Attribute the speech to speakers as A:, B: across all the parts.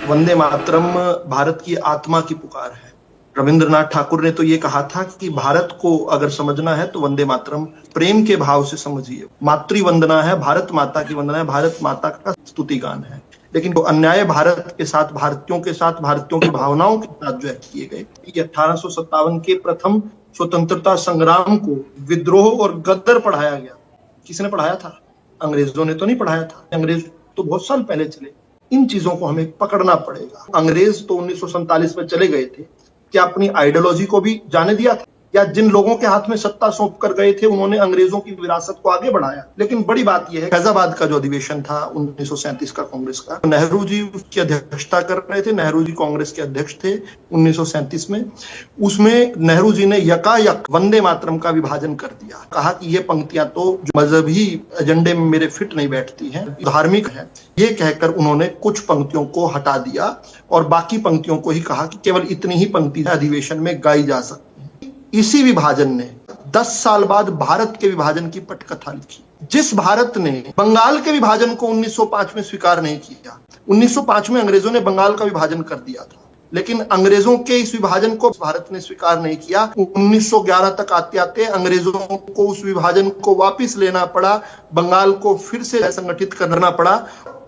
A: वंदे मातरम भारत की आत्मा की पुकार है। रविंद्रनाथ ठाकुर ने तो ये कहा था कि भारत को अगर समझना है तो वंदे मातरम प्रेम के भाव से समझिए। मातृ वंदना है, भारत माता की वंदना है, भारत माता का स्तुति गान है। लेकिन वो अन्याय भारत के साथ, भारतीयों की भावनाओं के साथ जो है किए गए, ये 1857 के प्रथम स्वतंत्रता संग्राम को विद्रोह और गद्दर पढ़ाया गया। किसने पढ़ाया था? अंग्रेजों ने तो नहीं पढ़ाया था। अंग्रेज तो बहुत साल पहले चले। इन चीजों को हमें पकड़ना पड़ेगा। अंग्रेज तो 1947 में चले गए थे, क्या अपनी आइडियोलॉजी को भी जाने दिया था? या जिन लोगों के हाथ में सत्ता सौंप कर गए थे उन्होंने अंग्रेजों की विरासत को आगे बढ़ाया? लेकिन बड़ी बात यह है, फैजाबाद का जो अधिवेशन था 1937 का कांग्रेस का, नेहरू जी उसकी अध्यक्षता कर रहे थे। नेहरू जी कांग्रेस के अध्यक्ष थे 1937 में। उसमें नेहरू जी ने यकायक वंदे मातरम का विभाजन कर दिया। कहा कि ये पंक्तियां तो मजहबी एजेंडे में मेरे फिट नहीं बैठती हैं, धार्मिक है। ये कहकर उन्होंने कुछ पंक्तियों को हटा दिया और बाकी पंक्तियों को ही कहा कि केवल इतनी ही पंक्ति अधिवेशन में गाई जा सकती। इसी विभाजन ने 10 साल बाद भारत के विभाजन की पटकथा लिखी। जिस भारत ने बंगाल के विभाजन को 1905 में स्वीकार नहीं किया, 1905 में अंग्रेजों ने बंगाल का विभाजन कर दिया था, लेकिन अंग्रेजों के इस विभाजन को भारत ने स्वीकार नहीं किया। 1911 तक आते आते अंग्रेजों को उस विभाजन को वापस लेना पड़ा, बंगाल को फिर से संगठित करना पड़ा।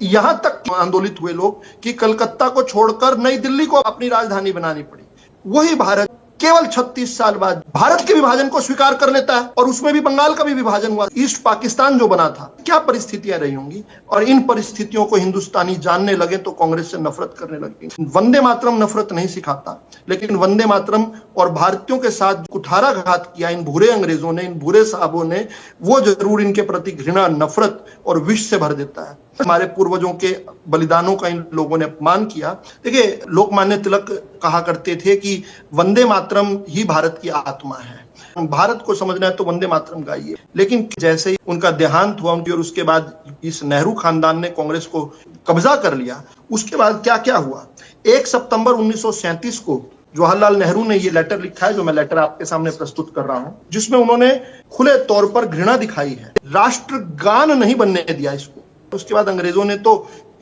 A: यहां तक आंदोलित हुए लोग कि कलकत्ता को छोड़कर नई दिल्ली को अपनी राजधानी बनानी पड़ी। वही भारत केवल 36 साल बाद भारत के विभाजन को स्वीकार कर लेता है और उसमें भी बंगाल का भी विभाजन हुआ। ईस्ट पाकिस्तान जो बना था, क्या परिस्थितियां रही होंगी? और इन परिस्थितियों को हिंदुस्तानी जानने लगे तो कांग्रेस से नफरत करने लगे। वंदे मातरम नफरत नहीं सिखाता, लेकिन वंदे मातरम और भारतीयों के साथ कुठाराघात किया इन भूरे अंग्रेजों ने, इन भूरे साहबों ने, वो जरूर इनके प्रति घृणा, नफरत और विष से भर देता है। हमारे पूर्वजों के बलिदानों का इन लोगों ने अपमान किया। देखिए, लोकमान्य तिलक कहा करते थे कि वंदे मातरम ही भारत की आत्मा है। भारत को समझना है तो वंदे मातरम गाइए। लेकिन जैसे ही उनका देहांत हुआ और उसके बाद इस नेहरू खानदान ने कांग्रेस को कब्जा कर लिया, उसके बाद क्या क्या हुआ? 1 सितंबर 1937 को जवाहरलाल नेहरू ने ये लेटर लिखा है, जो मैं लेटर आपके सामने प्रस्तुत कर रहा हूं, जिसमें उन्होंने खुले तौर पर घृणा दिखाई है। राष्ट्रगान नहीं बनने दिया इसको। उसके बाद अंग्रेजों ने तो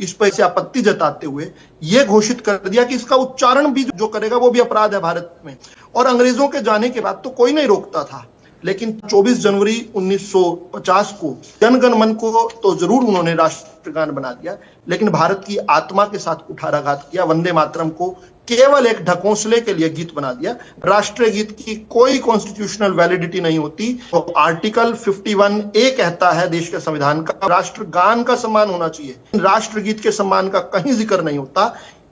A: इस पर से आपत्ति जताते हुए यह घोषित कर दिया कि इसका उच्चारण भी जो करेगा वो भी अपराध है भारत में। और अंग्रेजों के जाने के बाद तो कोई नहीं रोकता था। लेकिन 24 जनवरी 1950 को जनगण मन को तो जरूर उन्होंने राष्ट्रगान बना दिया, लेकिन भारत की आत्मा के साथ कुठाराघात किया। वंदे मातरम को केवल एक ढकोसले के लिए गीत बना दिया। राष्ट्रीय गीत की कोई कॉन्स्टिट्यूशनल वैलिडिटी नहीं होती। तो आर्टिकल 51A कहता है देश के संविधान का, राष्ट्रगान का सम्मान होना चाहिए। राष्ट्रगीत के सम्मान का कहीं जिक्र नहीं होता,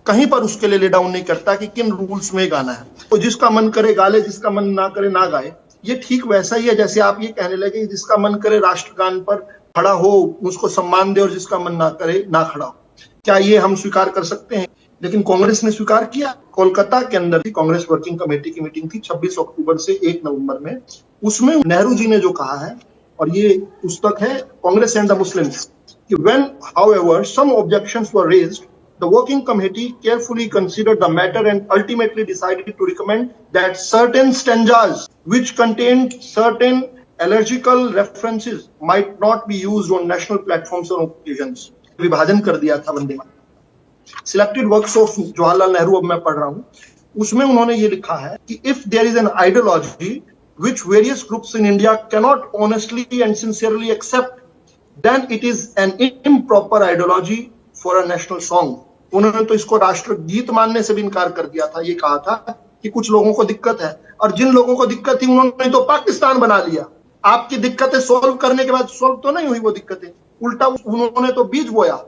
A: कहीं पर उसके लिए ले डाउन नहीं करता कि किन रूल्स में गाना है। तो जिसका मन करे गा ले, जिसका मन ना करे ना गाए। ये ठीक वैसा ही है जैसे आप ये कहने लगे जिसका मन करे राष्ट्रगान पर खड़ा हो, उसको सम्मान दे, और जिसका मन ना करे ना खड़ा हो। क्या ये हम स्वीकार कर सकते हैं? लेकिन कांग्रेस ने स्वीकार किया। कोलकाता के अंदर कांग्रेस वर्किंग कमेटी की मीटिंग थी 26 अक्टूबर से 1 नवंबर में। उसमें नेहरू जी ने जो कहा है, और ये पुस्तक है कांग्रेस एंड द मुस्लिम्स, कि when however some objections were raised, the working committee carefully considered the matter and ultimately decided to recommend that certain stanzas which contained certain allergical references might not be used on national platforms or occasions. विभाजन कर दिया था Vande Mataram. Selected works of Jawaharlal Nehru अब मैं पढ़ रहा हूं, उसमें उन्होंने ये लिखा है कि if there is an ideology which various groups in India cannot honestly and sincerely accept, then it is an improper ideology for a national song. उन्होंने तो इसको राष्ट्र गीत मानने से भी इनकार कर दिया था। ये कहा था कि कुछ लोगों को दिक्कत है, और जिन लोगों को दिक्कत थी उन्होंने तो पाकिस्तान बना लिया। आपकी दिक्कतें सोल्व करने के बाद सोल्व तो नहीं हुई वो दिक्कतें, उल्टा उन्होंने तो बीज बोया।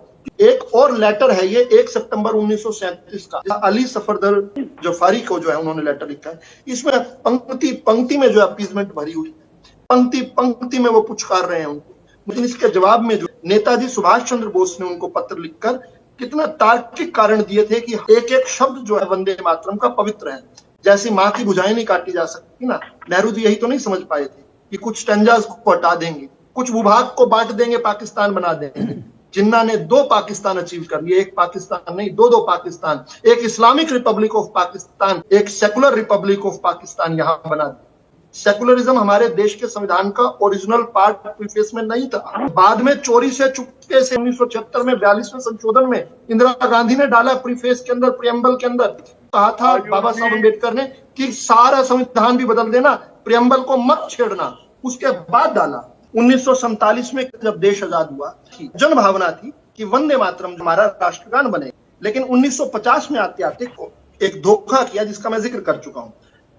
A: एक और लेटर है ये 1 सितंबर 1937 का, अली सफदर जफारी को जो है उन्होंने लेटर लिखा है। इसमें पंक्ति पंक्ति में जो अपीजमेंट भरी हुई है, पंक्ति पंक्ति में वो पुचकार रहे हैं उनको। लेकिन इसके जवाब में जो नेताजी सुभाष चंद्र बोस ने उनको पत्र लिखकर कितना तार्किक कारण दिए थे कि एक एक शब्द जो है वंदे मातरम का पवित्र है। जैसी माँ की भुजाएं नहीं काटी जा सकती ना, नेहरू जी यही तो नहीं समझ पाए थे कि कुछ स्टैंजास को हटा देंगे, कुछ भूभाग को बांट देंगे, पाकिस्तान बना देंगे। जिन्ना ने 2 पाकिस्तान अचीव कर लिए, एक पाकिस्तान नहीं, 2 पाकिस्तान, एक इस्लामिक रिपब्लिक ऑफ पाकिस्तान, एक सेकुलर रिपब्लिक ऑफ पाकिस्तान यहां बना दिया। सेकुलरिज्म हमारे देश के संविधान का ओरिजिनल पार्ट प्रीफेस में नहीं था। बाद में चोरी से चुपके से 1976 में 42वें संशोधन में इंदिरा गांधी ने डाला प्रीफेस के अंदर, प्रियम्बल के अंदर कहा था बाबा साहब अम्बेडकर ने कि सारा संविधान भी बदल देना, प्रियम्बल को मत छेड़ना। उसके बाद डाला 1947 में जब देश आजाद हुआ, जन भावना थी कि वंदे मातरम हमारा राष्ट्रगान बने, लेकिन 1950 में आते आते एक धोखा किया जिसका मैं जिक्र कर चुका हूं।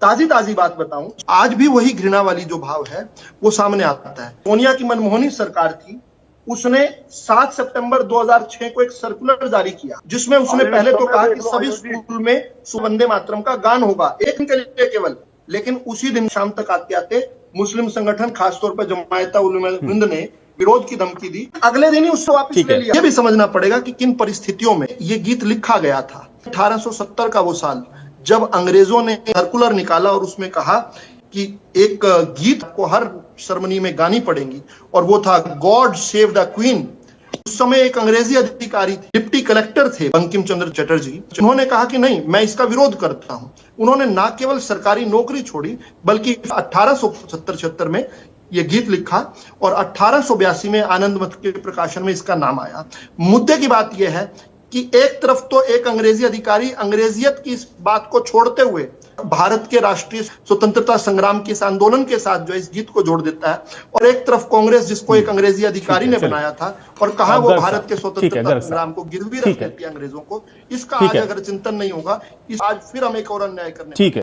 A: ताजी बात बताऊं, आज भी वही घृणा वाली जो भाव है वो सामने आता है। सोनिया की मनमोहनी सरकार थी, उसने 7 सितंबर 2006 को एक सर्कुलर जारी किया जिसमें उसने पहले तो कहा कि सभी स्कूल में वंदे मातरम का गान होगा, एक दिन के लिए केवल। लेकिन उसी दिन शाम तक आते आते मुस्लिम संगठन, खासतौर पर जमायत उलमा हिंद ने विरोध की धमकी दी, अगले दिन ही उसको वापस ले लिया। ये भी समझना पड़ेगा कि किन परिस्थितियों में ये गीत लिखा गया था। 1870 का वो साल जब अंग्रेजों ने सर्कुलर निकाला और उसमें कहा कि एक गीत को हर सेरेमनी में गानी पड़ेगी, और वो था गॉड सेव द क्वीन। उस समय एक अंग्रेजी अधिकारी थे, डिप्टी कलेक्टर थे बंकिम चंद्र चटर्जी, उन्होंने कहा कि नहीं, मैं इसका विरोध करता हूं। उन्होंने ना केवल सरकारी नौकरी छोड़ी बल्कि 1876 में ये गीत लिखा और 1882 में आनंद मठ के प्रकाशन में इसका नाम आया। मुद्दे की बात यह है कि एक तरफ तो एक अंग्रेजी अधिकारी अंग्रेजियत की इस बात को छोड़ते हुए भारत के राष्ट्रीय स्वतंत्रता संग्राम के इस आंदोलन के साथ जो इस गीत को जोड़ देता है, और एक तरफ कांग्रेस जिसको एक अंग्रेजी अधिकारी ने बनाया था और कहा वो भारत के स्वतंत्रता संग्राम को गिरवी रख देती है अंग्रेजों को। इसका आज अगर चिंतन नहीं होगा, आज फिर हम एक और अन्याय करने